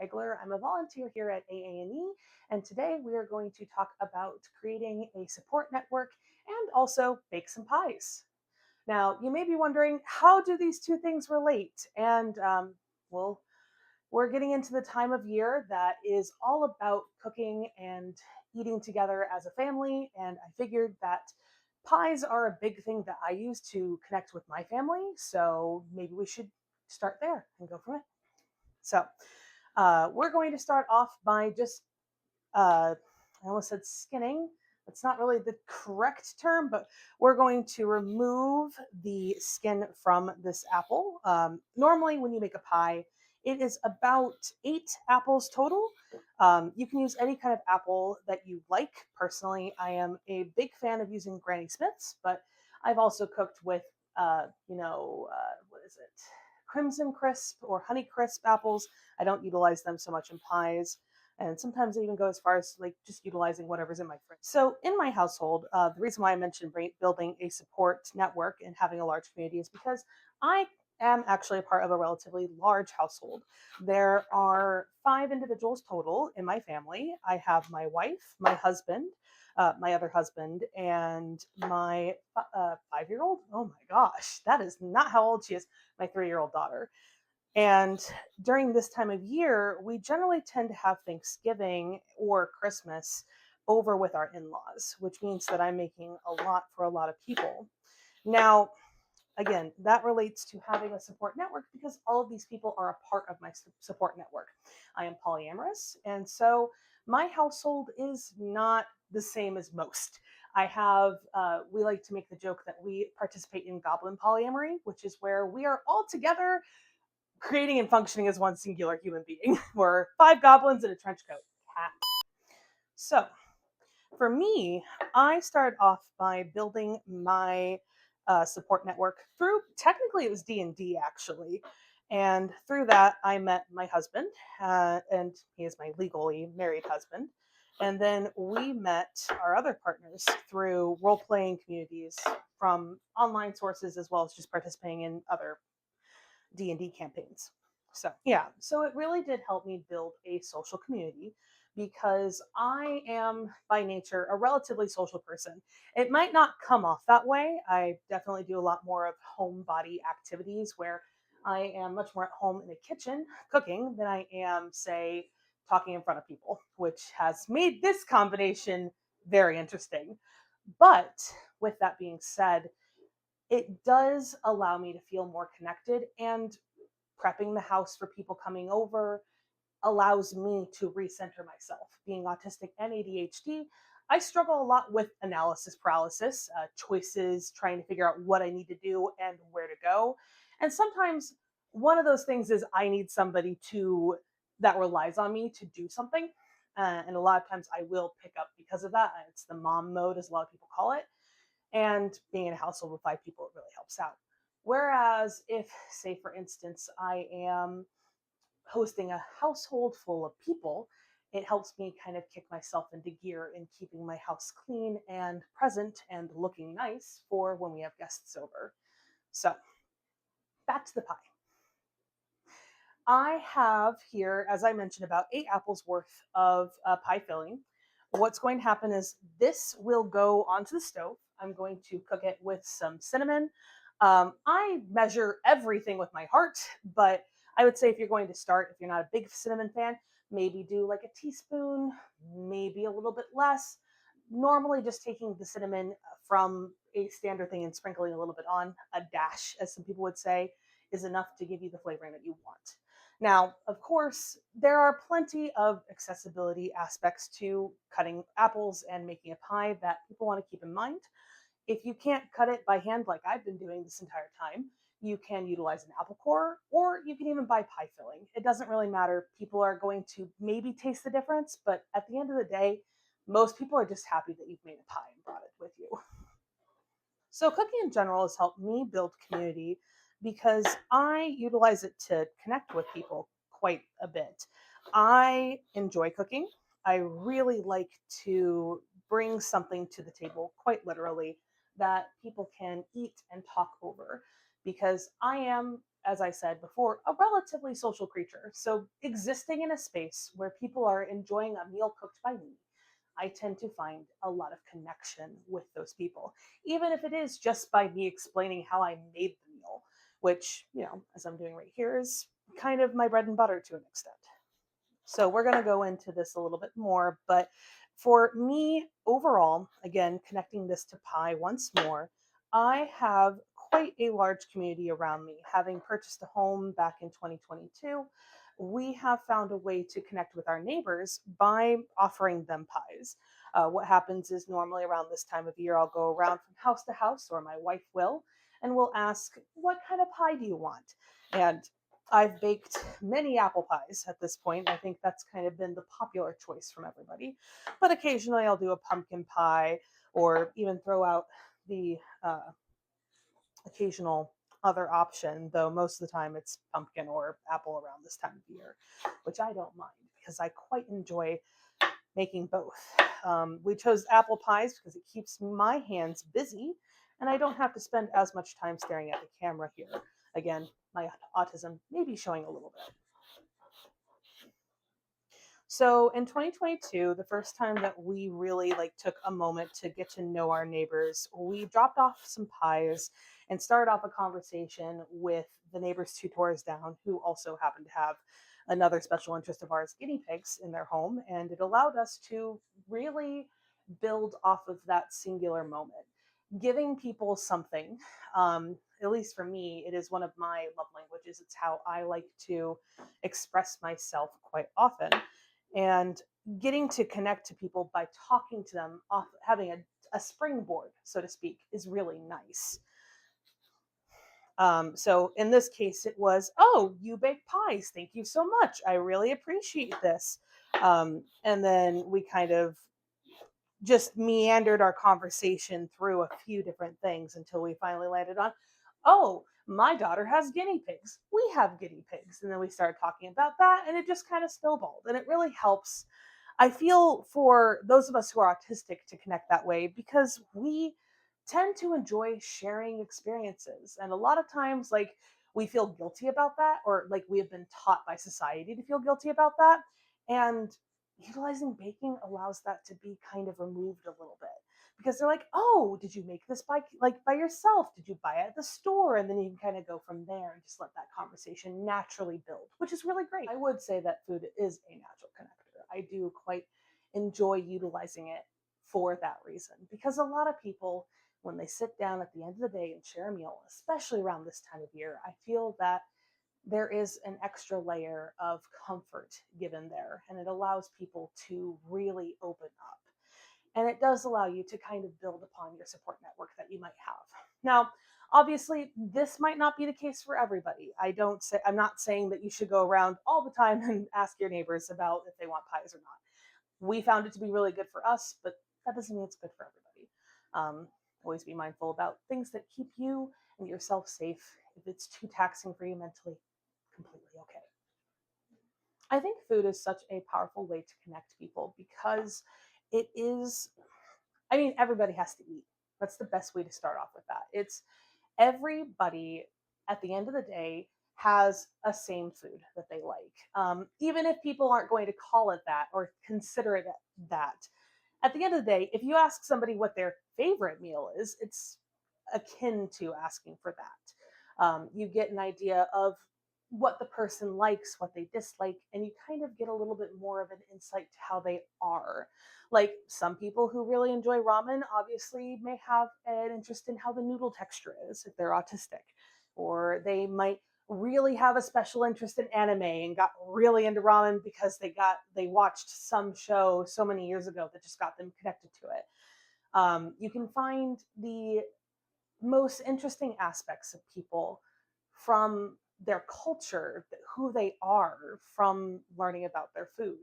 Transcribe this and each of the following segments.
Egler. I'm a volunteer here at AANE, and today we are going to talk about creating a support network and also bake some pies. Now, you may be wondering, how do these two things relate? Well, we're getting into the time of year that is all about cooking and eating together as a family, and I figured that pies are a big thing that I use to connect with my family, so maybe we should start there and go from it. So we're going to start off by just, I almost said skinning. That's not really the correct term, but we're going to remove the skin from this apple. Normally, when you make a pie, it is about 8 apples total. You can use any kind of apple that you like. Personally, I am a big fan of using Granny Smiths, but I've also cooked with, what is it? Crimson Crisp or Honey Crisp apples. I don't utilize them so much in pies. And sometimes I even go as far as like just utilizing whatever's in my fridge. So in my household, the reason why I mentioned building a support network and having a large community is because I am actually a part of a relatively large household. There are 5 individuals total in my family. I have my wife, my husband, my other husband, and my 5-year-old. Oh my gosh, that is not how old she is. My 3-year-old daughter. And during this time of year, we generally tend to have Thanksgiving or Christmas over with our in laws, which means that I'm making a lot for a lot of people. Now, again, that relates to having a support network because all of these people are a part of my support network. I am polyamorous, and so my household is not the same as most. We like to make the joke that we participate in goblin polyamory, which is where we are all together creating and functioning as one singular human being. We're 5 goblins in a trench coat. So, for me, I started off by building my support network through, technically it was D&D actually. And through that, I met my husband, and he is my legally married husband. And then we met our other partners through role-playing communities from online sources as well as just participating in other D&D campaigns. So it really did help me build a social community because I am by nature a relatively social person. It might not come off that way. I definitely do a lot more of homebody activities where I am much more at home in the kitchen cooking than I am, say, talking in front of people, which has made this combination very interesting. But with that being said, it does allow me to feel more connected, and prepping the house for people coming over allows me to recenter myself. Being autistic and ADHD, I struggle a lot with analysis paralysis, choices, trying to figure out what I need to do and where to go. And sometimes one of those things is I need somebody to that relies on me to do something. And a lot of times I will pick up because of that. It's the mom mode, as a lot of people call it. And being in a household with 5 people, it really helps out. Whereas if, say, for instance, I am hosting a household full of people, it helps me kind of kick myself into gear in keeping my house clean and present and looking nice for when we have guests over. So, back to the pie. I have here, as I mentioned, about 8 apples worth of pie filling. What's going to happen is this will go onto the stove. I'm going to cook it with some cinnamon. I measure everything with my heart, but I would say if you're going to start, if you're not a big cinnamon fan, maybe do like a teaspoon, maybe a little bit less. Normally, just taking the cinnamon from a standard thing and sprinkling a little bit on, a dash, as some people would say, is enough to give you the flavoring that you want. Now, of course, there are plenty of accessibility aspects to cutting apples and making a pie that people want to keep in mind. If you can't cut it by hand like I've been doing this entire time, you can utilize an apple core, or you can even buy pie filling. It doesn't really matter. People are going to maybe taste the difference, but at the end of the day, most people are just happy that you've made a pie and brought it with you. So cooking in general has helped me build community because I utilize it to connect with people quite a bit. I enjoy cooking. I really like to bring something to the table, quite literally, that people can eat and talk over because I am as I said before, a relatively social creature. So existing in a space where people are enjoying a meal cooked by me, I tend to find a lot of connection with those people, even if it is just by me explaining how I made the meal, which, as I'm doing right here, is kind of my bread and butter to an extent. So we're going to go into this a little bit more. But for me, overall, again, connecting this to pie once more, I have quite a large community around me. Having purchased a home back in 2022, we have found a way to connect with our neighbors by offering them pies. What happens is normally around this time of year, I'll go around from house to house, or my wife will, and we'll ask, "What kind of pie do you want?" And I've baked many apple pies at this point. I think that's kind of been the popular choice from everybody. But occasionally I'll do a pumpkin pie or even throw out the occasional other option, though most of the time it's pumpkin or apple around this time of year, which I don't mind because I quite enjoy making both. We chose apple pies because it keeps my hands busy and I don't have to spend as much time staring at the camera here. Again, my autism may be showing a little bit. So in 2022, the first time that we really took a moment to get to know our neighbors, we dropped off some pies and started off a conversation with the neighbors two doors down, who also happened to have another special interest of ours, guinea pigs, in their home. And it allowed us to really build off of that singular moment, giving people something. At least for me, it is one of my love languages. It's how I like to express myself quite often, and getting to connect to people by talking to them off, having a springboard, so to speak, is really nice. So in this case, it was, "Oh, you bake pies. Thank you so much. I really appreciate this." And then we kind of just meandered our conversation through a few different things until we finally landed on, "Oh, my daughter has guinea pigs. We have guinea pigs." And then we started talking about that, and it just kind of snowballed. And it really helps, I feel, for those of us who are autistic to connect that way, because we tend to enjoy sharing experiences. And a lot of times, we feel guilty about that, or we have been taught by society to feel guilty about that. And utilizing baking allows that to be kind of removed a little bit, because they're like, "Oh, did you make this by yourself? Did you buy it at the store?" And then you can kind of go from there and just let that conversation naturally build, which is really great. I would say that food is a natural connector. I do quite enjoy utilizing it for that reason, because a lot of people, when they sit down at the end of the day and share a meal, especially around this time of year, I feel that there is an extra layer of comfort given there, and it allows people to really open up. And it does allow you to kind of build upon your support network that you might have. Now, obviously, this might not be the case for everybody. I'm not saying that you should go around all the time and ask your neighbors about if they want pies or not. We found it to be really good for us, but that doesn't mean it's good for everybody. Always be mindful about things that keep you and yourself safe. If it's too taxing for you mentally, completely okay. I think food is such a powerful way to connect people, because it is, I mean, everybody has to eat. That's the best way to start off with that. It's everybody at the end of the day has a same food that they like. Even if people aren't going to call it that or consider it that, at the end of the day, if you ask somebody what their favorite meal is, it's akin to asking for that. You get an idea of what the person likes, what they dislike, and you kind of get a little bit more of an insight to how they are. Like, some people who really enjoy ramen obviously may have an interest in how the noodle texture is if they're autistic, or they might really have a special interest in anime and got really into ramen because they watched some show so many years ago that just got them connected to it. You can find the most interesting aspects of people from their culture, who they are, from learning about their food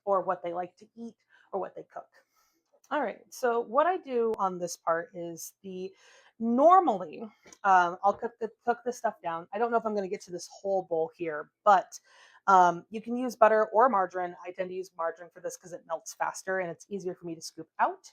or what they like to eat or what they cook. All right, so what I do on this part is normally, I'll cook this stuff down. I don't know if I'm going to get to this whole bowl here, but you can use butter or margarine. I tend to use margarine for this because it melts faster and it's easier for me to scoop out.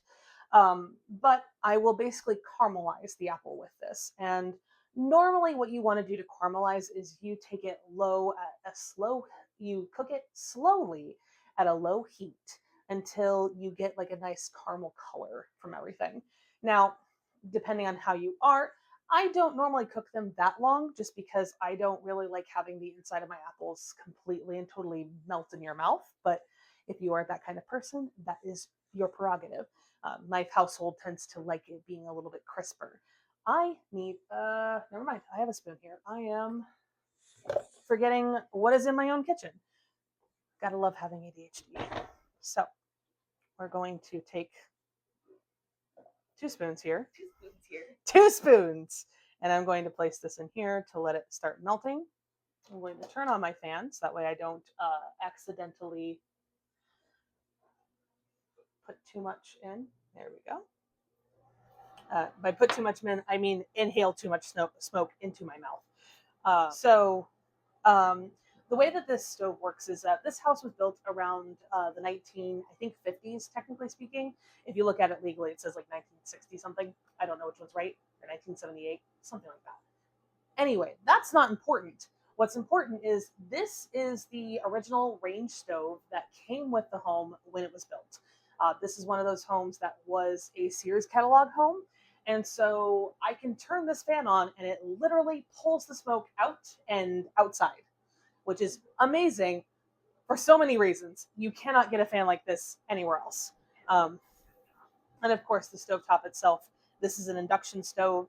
But I will basically caramelize the apple with this. And Normally, what you want to do to caramelize is you take it low at a slow, you cook it slowly at a low heat until you get like a nice caramel color from everything. Now, depending on how you are, I don't normally cook them that long just because I don't really like having the inside of my apples completely and totally melt in your mouth. But if you are that kind of person, that is your prerogative. My household tends to like it being a little bit crisper. I need, never mind, I have a spoon here. I am forgetting what is in my own kitchen. Gotta love having ADHD. So we're going to take 2 spoons here. 2 spoons here. 2 spoons! And I'm going to place this in here to let it start melting. I'm going to turn on my fan so that way I don't accidentally put too much in. There we go. By put too much in, I mean inhale too much smoke into my mouth. Um, the way that this stove works is that this house was built around the 50s, technically speaking. If you look at it legally, it says like 1960 something. I don't know which one's right, or 1978, something like that. Anyway, that's not important. What's important is this is the original range stove that came with the home when it was built. This is one of those homes that was a Sears catalog home. And so I can turn this fan on and it literally pulls the smoke out and outside, which is amazing for so many reasons. You cannot get a fan like this anywhere else. And of course, the stovetop itself, this is an induction stove.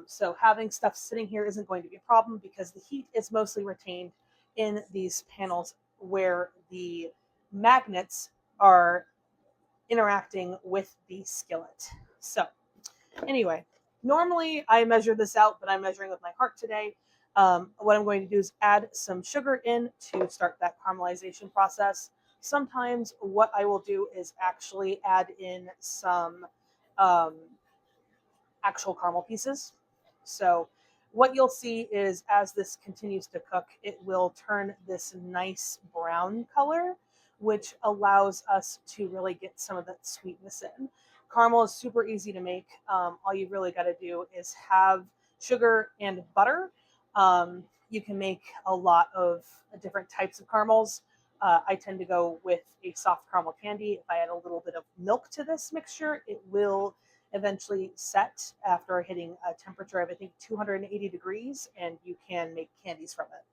So having stuff sitting here isn't going to be a problem because the heat is mostly retained in these panels where the magnets are interacting with the skillet. So anyway, normally I measure this out, but I'm measuring with my heart today. What I'm going to do is add some sugar in to start that caramelization process. Sometimes what I will do is actually add in some um, actual caramel pieces. So what you'll see is as this continues to cook, it will turn this nice brown color, which allows us to really get some of that sweetness in. Caramel is super easy to make. All you really got to do is have sugar and butter. You can make a lot of different types of caramels. I tend to go with a soft caramel candy. If I add a little bit of milk to this mixture, it will eventually set after hitting a temperature of, I think, 280 degrees, and you can make candies from it.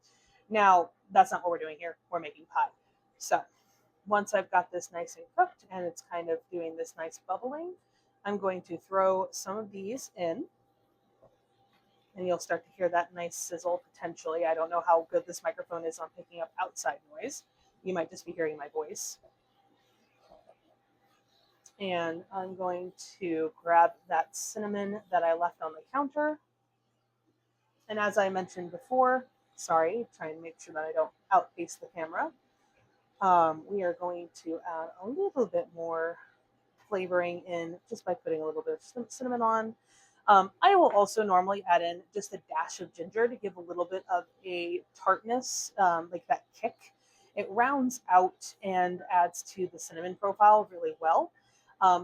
Now, that's not what we're doing here. We're making pie. So once I've got this nice and cooked and it's kind of doing this nice bubbling, I'm going to throw some of these in. And you'll start to hear that nice sizzle potentially. I don't know how good this microphone is on picking up outside noise. You might just be hearing my voice. And I'm going to grab that cinnamon that I left on the counter. And as I mentioned before, sorry, trying to make sure that I don't outpace the camera, we are going to add a little bit more flavoring in just by putting a little bit of cinnamon on. I will also normally add in just a dash of ginger to give a little bit of a tartness, like that kick. It rounds out and adds to the cinnamon profile really well.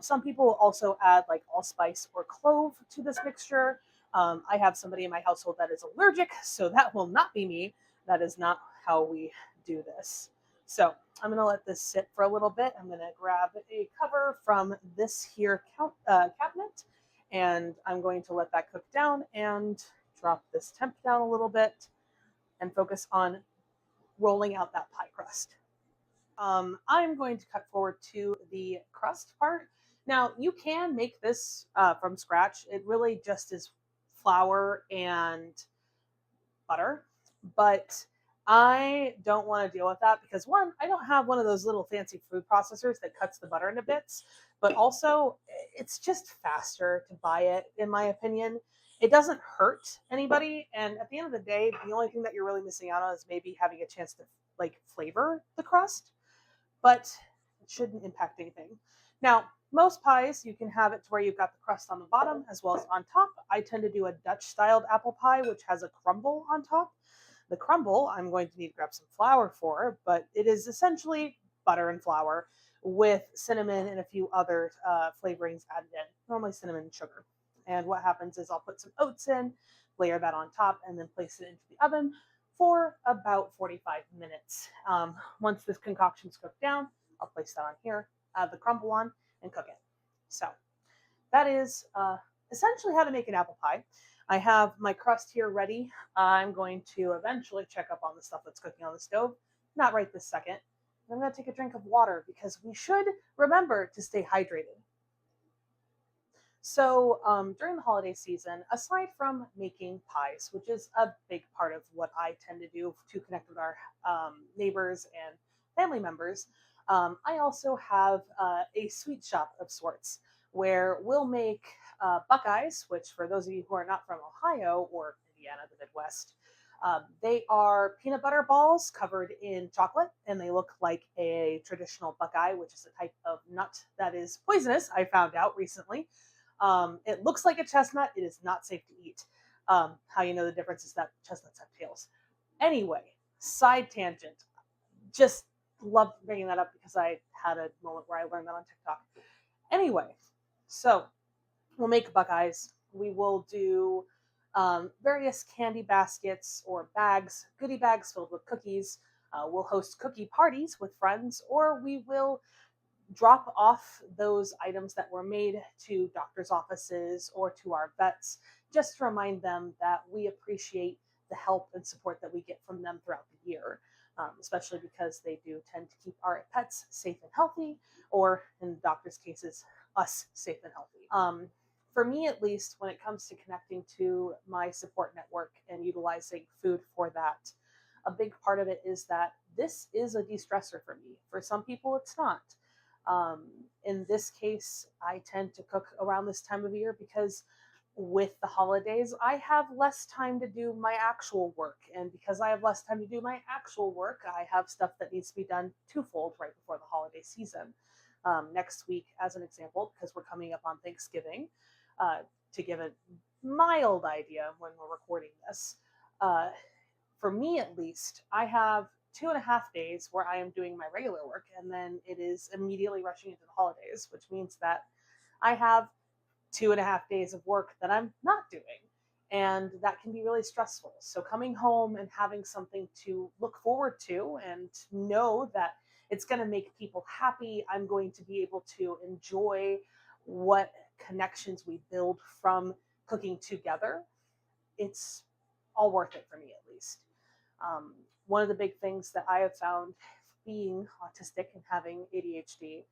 Some people will also add like allspice or clove to this mixture. I have somebody in my household that is allergic, so that will not be me. That is not how we do this. So I'm going to let this sit for a little bit. I'm going to grab a cover from this here cabinet, and I'm going to let that cook down and drop this temp down a little bit and focus on rolling out that pie crust. I'm going to cut forward to the crust part. Now, you can make this from scratch. It really just is flour and butter, but I don't want to deal with that because one, I don't have one of those little fancy food processors that cuts the butter into bits, but also it's just faster to buy it, in my opinion. It doesn't hurt anybody, and at the end of the day, the only thing that you're really missing out on is maybe having a chance to like flavor the crust, but it shouldn't impact anything. Now, most pies, you can have it to where you've got the crust on the bottom as well as on top. I tend to do a Dutch-styled apple pie, which has a crumble on top. The crumble, I'm going to need to grab some flour for, but it is essentially butter and flour with cinnamon and a few other flavorings added in, normally cinnamon and sugar. And what happens is I'll put some oats in, layer that on top, and then place it into the oven for about 45 minutes. Once this concoction's cooked down, I'll place that on here, add the crumble on, and cook it. So that is essentially how to make an apple pie. I have my crust here ready. I'm going to eventually check up on the stuff that's cooking on the stove, not right this second. I'm going to take a drink of water because we should remember to stay hydrated. So during the holiday season, aside from making pies, which is a big part of what I tend to do to connect with our neighbors and family members, I also have a sweet shop of sorts where we'll make Buckeyes, which for those of you who are not from Ohio or Indiana, the Midwest, they are peanut butter balls covered in chocolate, and they look like a traditional Buckeye, which is a type of nut that is poisonous, I found out recently. It looks like a chestnut. It is not safe to eat. How you know the difference is that chestnuts have tails. Anyway, side tangent. Just love bringing that up because I had a moment where I learned that on TikTok. Anyway, so we'll make Buckeyes. We will do various candy baskets or bags, goodie bags filled with cookies. We'll host cookie parties with friends, or we will drop off those items that were made to doctors' offices or to our vets, just to remind them that we appreciate the help and support that we get from them throughout the year, especially because they do tend to keep our pets safe and healthy, or in the doctor's cases, us safe and healthy. For me, at least, when it comes to connecting to my support network and utilizing food for that, a big part of it is that this is a de-stressor for me. For some people, it's not. In this case, I tend to cook around this time of year because with the holidays, I have less time to do my actual work. And because I have less time to do my actual work, I have stuff that needs to be done twofold right before the holiday season. Next week, as an example, because we're coming up on Thanksgiving, to give a mild idea when we're recording this, uh, for me at least, I have 2.5 days where I am doing my regular work, and then it is immediately rushing into the holidays, which means that I have 2.5 days of work that I'm not doing. And that can be really stressful. So coming home and having something to look forward to and know that it's going to make people happy, I'm going to be able to enjoy what connections we build from cooking together. It's all worth it for me, at least. Um, One of the big things that I have found being autistic and having ADHD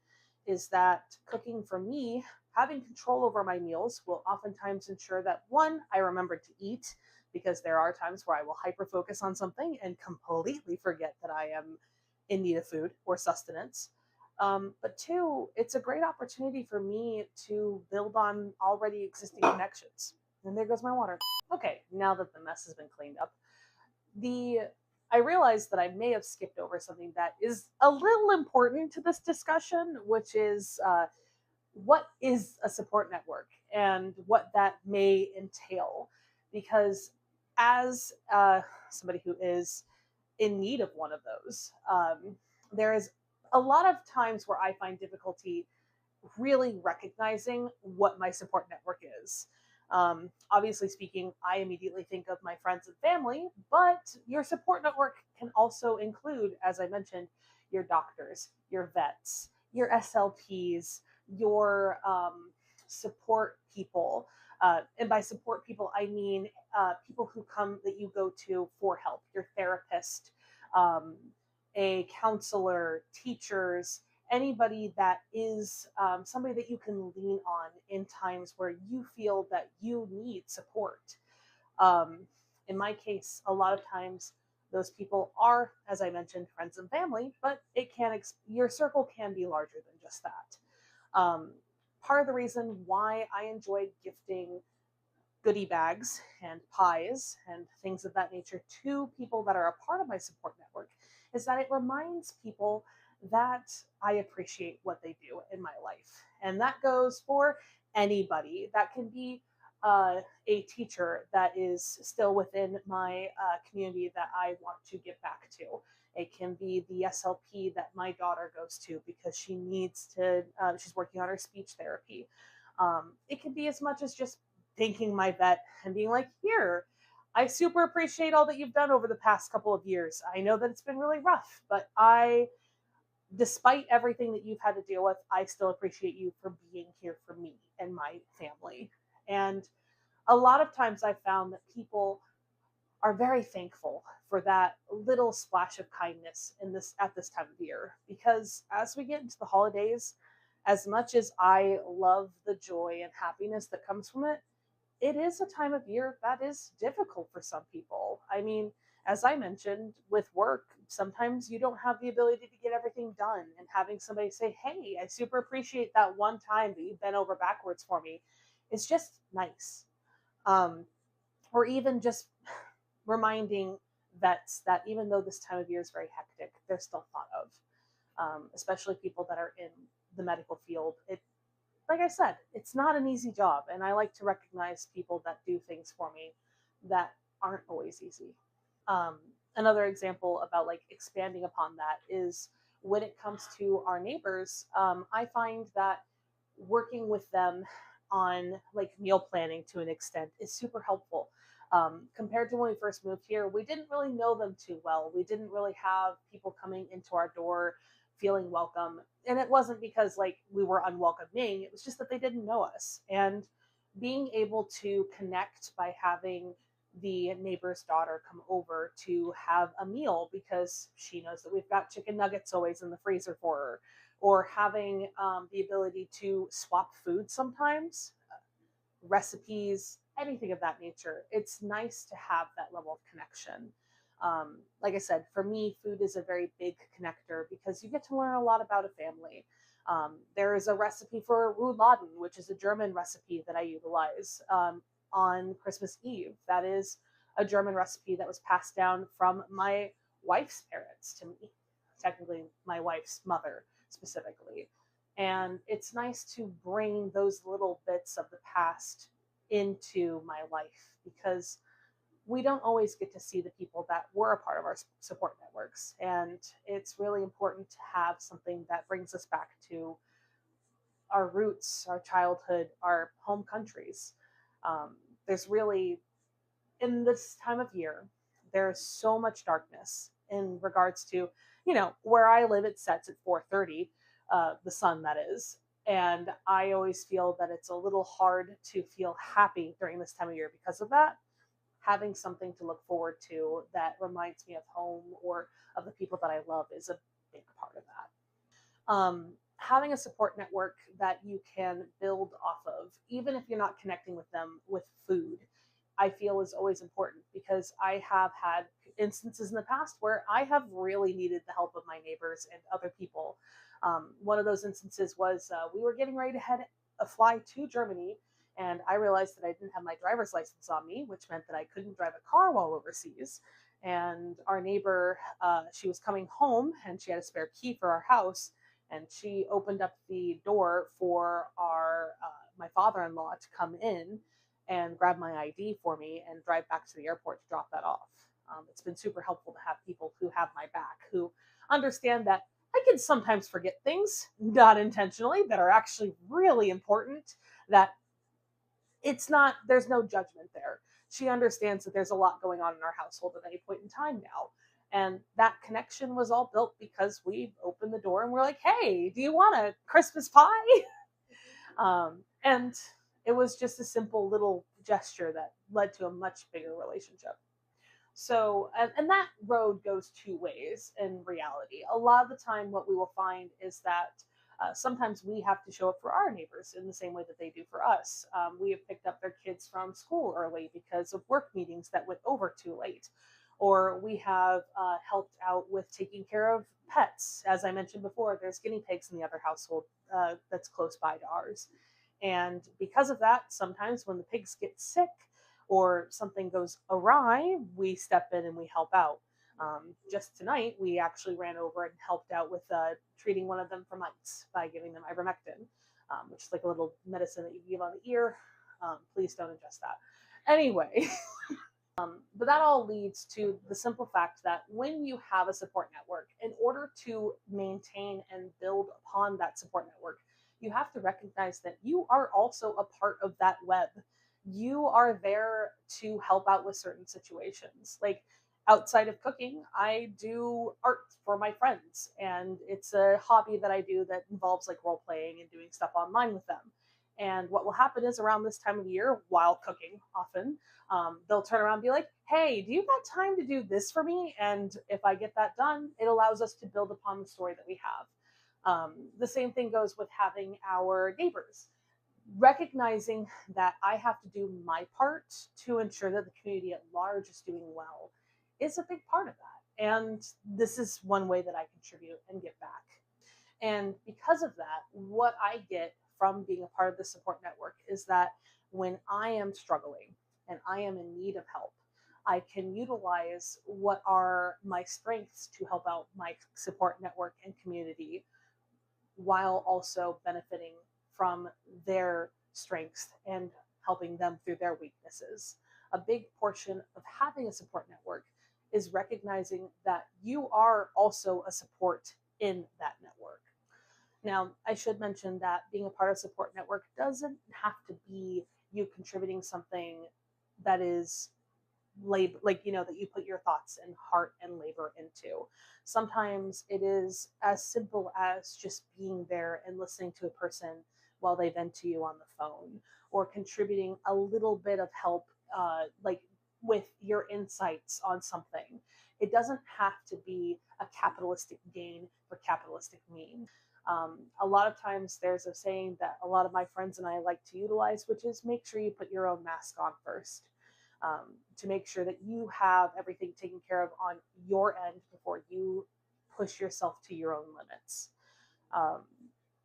is that cooking for me, having control over my meals will oftentimes ensure that one, I remember to eat, because there are times where I will hyper focus on something and completely forget that I am in need of food or sustenance. But two, it's a great opportunity for me to build on already existing connections. And there goes my water. Okay, now that the mess has been cleaned up, the I realized that I may have skipped over something that is a little important to this discussion, which is what is a support network and what that may entail. Because as somebody who is in need of one of those, there is a lot of times where I find difficulty really recognizing what my support network is. Obviously speaking, I immediately think of my friends and family, but your support network can also include, as I mentioned, your doctors, your vets, your SLPs, your support people. And by support people, I mean people who come that you go to for help, your therapist, um, a counselor, teachers, anybody that is somebody that you can lean on in times where you feel that you need support. Um, in my case, a lot of times those people are, as I mentioned, friends and family, but your circle can be larger than just that. Part of the reason why I enjoy gifting goodie bags and pies and things of that nature to people that are a part of my support network is that it reminds people that I appreciate what they do in my life. And that goes for anybody. That can be a teacher that is still within my community that I want to give back to. It can be the SLP that my daughter goes to because she needs to, she's working on her speech therapy. It can be as much as just thanking my vet and being like, here, I super appreciate all that you've done over the past couple of years. I know that it's been really rough, but despite everything that you've had to deal with, I still appreciate you for being here for me and my family. And a lot of times I've found that people are very thankful for that little splash of kindness in this at this time of year, because as we get into the holidays, as much as I love the joy and happiness that comes from it, it is a time of year that is difficult for some people. I mean, as I mentioned with work, sometimes you don't have the ability to get everything done, and having somebody say, "Hey, I super appreciate that one time that you bent over backwards for me," is just nice. Um, or even just reminding vets that even though this time of year is very hectic, they're still thought of, especially people that are in the medical field. Like I said, it's not an easy job, and I like to recognize people that do things for me that aren't always easy. Um, Another example about like expanding upon that is when it comes to our neighbors. I find that working with them on like meal planning to an extent is super helpful. Compared to when we first moved here, we didn't really know them too well. We didn't really have people coming into our door feeling welcome. And it wasn't because like we were unwelcoming, it was just that they didn't know us. And being able to connect by having the neighbor's daughter come over to have a meal because she knows that we've got chicken nuggets always in the freezer for her, or having the ability to swap food sometimes, recipes, anything of that nature. It's nice to have that level of connection. Like I said, for me, food is a very big connector because you get to learn a lot about a family. There is a recipe for rouladen, which is a German recipe that I utilize on Christmas Eve. That is a German recipe that was passed down from my wife's parents to me, technically, my wife's mother specifically. And it's nice to bring those little bits of the past into my life because we don't always get to see the people that were a part of our support networks. And it's really important to have something that brings us back to our roots, our childhood, our home countries. Um, there's really, in this time of year, there's so much darkness in regards to, where I live, it sets at 4:30, the sun that is. And I always feel that it's a little hard to feel happy during this time of year because of that. Having something to look forward to that reminds me of home or of the people that I love is a big part of that. Having a support network that you can build off of, even if you're not connecting with them with food, I feel is always important because I have had instances in the past where I have really needed the help of my neighbors and other people. One of those instances was we were getting ready to head a fly to Germany, and I realized that I didn't have my driver's license on me, which meant that I couldn't drive a car while overseas. And our neighbor, she was coming home and she had a spare key for our house, and she opened up the door for our my father-in-law to come in and grab my ID for me and drive back to the airport to drop that off. It's been super helpful to have people who have my back, who understand that I can sometimes forget things, not intentionally, that are actually really important, that there's no judgment there. She understands that there's a lot going on in our household at any point in time now. And that connection was all built because we opened the door and we're like, "Hey, do you want a Christmas pie?" And it was just a simple little gesture that led to a much bigger relationship. So, and that road goes two ways in reality. A lot of the time, what we will find is that sometimes we have to show up for our neighbors in the same way that they do for us. We have picked up their kids from school early because of work meetings that went over too late. Or we have helped out with taking care of pets. As I mentioned before, there's guinea pigs in the other household that's close by to ours. And because of that, sometimes when the pigs get sick or something goes awry, we step in and we help out. Just tonight, we actually ran over and helped out with treating one of them for mites by giving them ivermectin, which is like a little medicine that you give on the ear. Please don't ingest that. Anyway, but that all leads to the simple fact that when you have a support network, in order to maintain and build upon that support network, you have to recognize that you are also a part of that web. you are there to help out with certain situations. Like outside of cooking, I do art for my friends, and it's a hobby that I do that involves like role playing and doing stuff online with them. And what will happen is around this time of year, while cooking, often they'll turn around and be like, "Hey, do you got time to do this for me?" And if I get that done, it allows us to build upon the story that we have. The same thing goes with having our neighbors. Recognizing that I have to do my part to ensure that the community at large is doing well is a big part of that. And this is one way that I contribute and give back. And because of that, what I get from being a part of the support network is that when I am struggling and I am in need of help, I can utilize what are my strengths to help out my support network and community while also benefiting from their strengths and helping them through their weaknesses. A big portion of having a support network is recognizing that you are also a support in that network. Now, I should mention that being a part of a support network doesn't have to be you contributing something that is labor, like, that you put your thoughts and heart and labor into. Sometimes it is as simple as just being there and listening to a person while they vent to you on the phone, or contributing a little bit of help, like with your insights on something. It doesn't have to be a capitalistic gain for capitalistic mean. A lot of times there's a saying that a lot of my friends and I like to utilize, which is make sure you put your own mask on first, to make sure that you have everything taken care of on your end before you push yourself to your own limits. Um,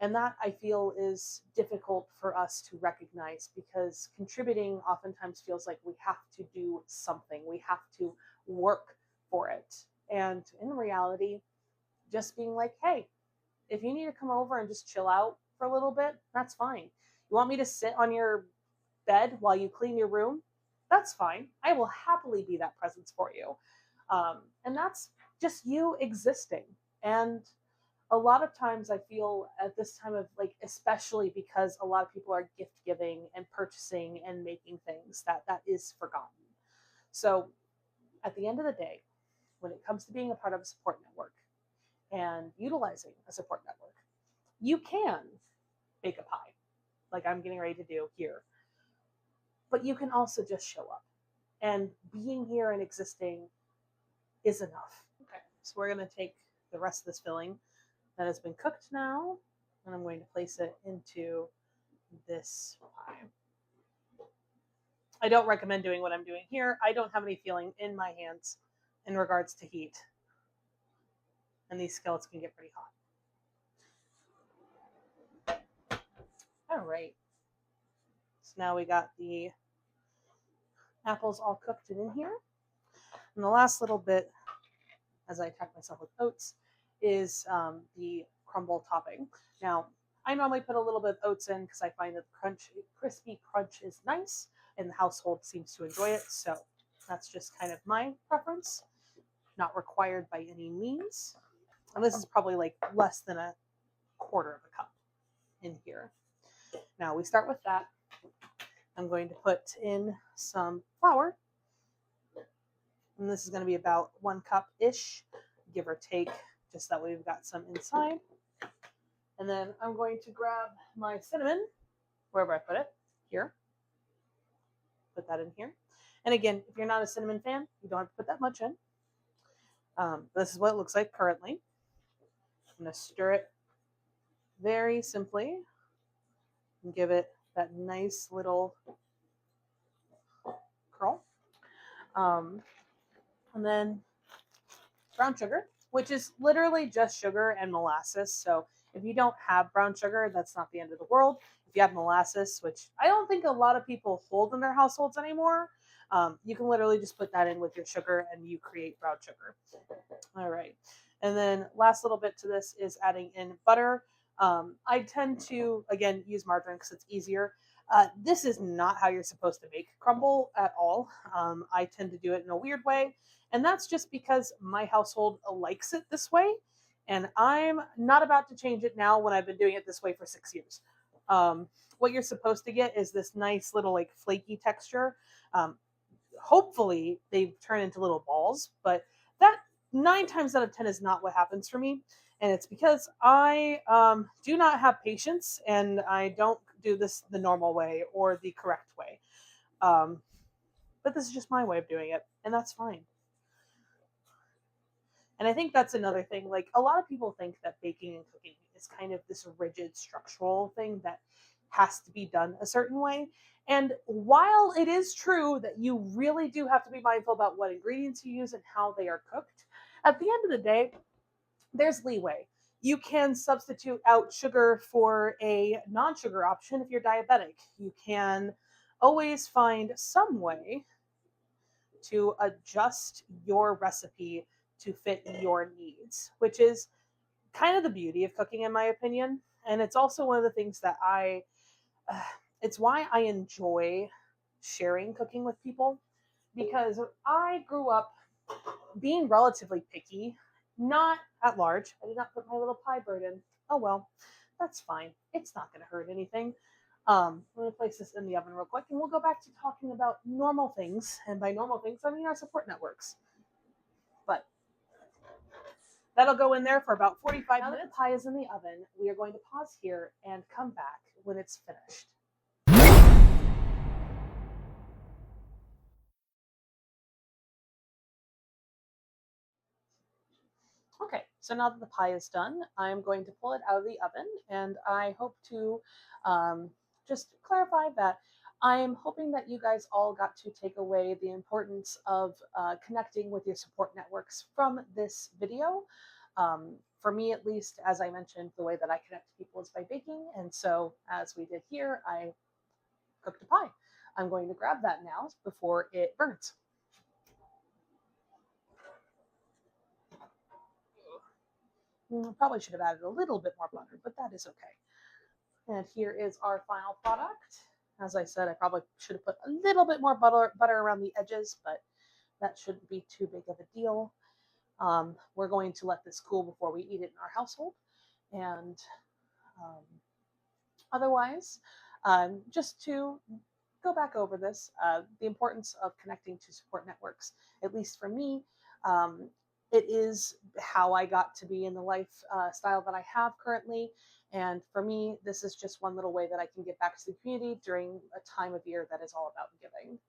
and that I feel is difficult for us to recognize, because contributing oftentimes feels like we have to do something, we have to work for it. And in reality, just being like, hey, if you need to come over and just chill out for a little bit, that's fine. You want me to sit on your bed while you clean your room? That's fine. I will happily be that presence for you. And that's just you existing. And a lot of times I feel at this time of like, especially because a lot of people are gift giving and purchasing and making things, that is forgotten. So at the end of the day, when it comes to being a part of a support network and utilizing a support network, you can bake a pie like I'm getting ready to do here, but you can also just show up. And being here and existing is enough. Okay, so we're going to take the rest of this filling that has been cooked now, and I'm going to place it into this pie. I don't recommend doing what I'm doing here. I don't have any feeling in my hands in regards to heat, and these skillets can get pretty hot. All right, so now we got the apples all cooked and in here. And the last little bit, as I attack myself with oats, is the crumble topping. Now, I normally put a little bit of oats in because I find that the crispy crunch is nice, and the household seems to enjoy it. So that's just kind of my preference, not required by any means. And this is probably like less than a quarter of a cup in here. Now we start with that. I'm going to put in some flour, and this is going to be about 1 cup-ish, give or take, just that way we've got some inside. And then I'm going to grab my cinnamon, wherever I put it, here. Put that in here. And again, if you're not a cinnamon fan, you don't have to put that much in. This is what it looks like currently. I'm going to stir it very simply and give it that nice little curl. And then brown sugar, which is literally just sugar and molasses. So if you don't have brown sugar, that's not the end of the world. If you have molasses, which I don't think a lot of people hold in their households anymore, you can literally just put that in with your sugar and you create brown sugar. All right. And then last little bit to this is adding in butter. I tend to, again, use margarine because it's easier. This is not how you're supposed to make crumble at all. I tend to do it in a weird way. And that's just because my household likes it this way. And I'm not about to change it now when I've been doing it this way for 6 years. What you're supposed to get is this nice little like flaky texture. Um, Hopefully they turn into little balls, but that 9 times out of 10 is not what happens for me. And it's because I do not have patience and I don't do this the normal way or the correct way. Um, but this is just my way of doing it, and that's fine. And I think that's another thing. Like, a lot of people think that baking and cooking is kind of this rigid structural thing that has to be done a certain way. And while it is true that you really do have to be mindful about what ingredients you use and how they are cooked, at the end of the day, there's leeway. You can substitute out sugar for a non sugar option if you're diabetic. You can always find some way to adjust your recipe to fit your needs, which is kind of the beauty of cooking, in my opinion. And it's also one of the things that uh, it's why I enjoy sharing cooking with people, because I grew up being relatively picky, not at large. I did not put my little pie bird in. Oh well, that's fine. It's not going to hurt anything. I'm going to place this in the oven real quick, and we'll go back to talking about normal things. And by normal things, I mean our support networks. But that'll go in there for about 45 minutes. Now that the pie is in the oven, we are going to pause here and come back when it's finished. Okay, so now that the pie is done, I'm going to pull it out of the oven, and I hope to just clarify that I'm hoping that you guys all got to take away the importance of connecting with your support networks from this video. For me, at least, as I mentioned, the way that I connect to people is by baking, and so as we did here, I cooked a pie. I'm going to grab that now before it burns. Probably should have added a little bit more butter, but that is okay. And here is our final product. As I said, I probably should have put a little bit more butter around the edges, but that shouldn't be too big of a deal. We're going to let this cool before we eat it in our household. And um, otherwise, just to go back over this, the importance of connecting to support networks, at least for me, um, it is how I got to be in the lifestyle that I have currently. And for me, this is just one little way that I can give back to the community during a time of year that is all about giving.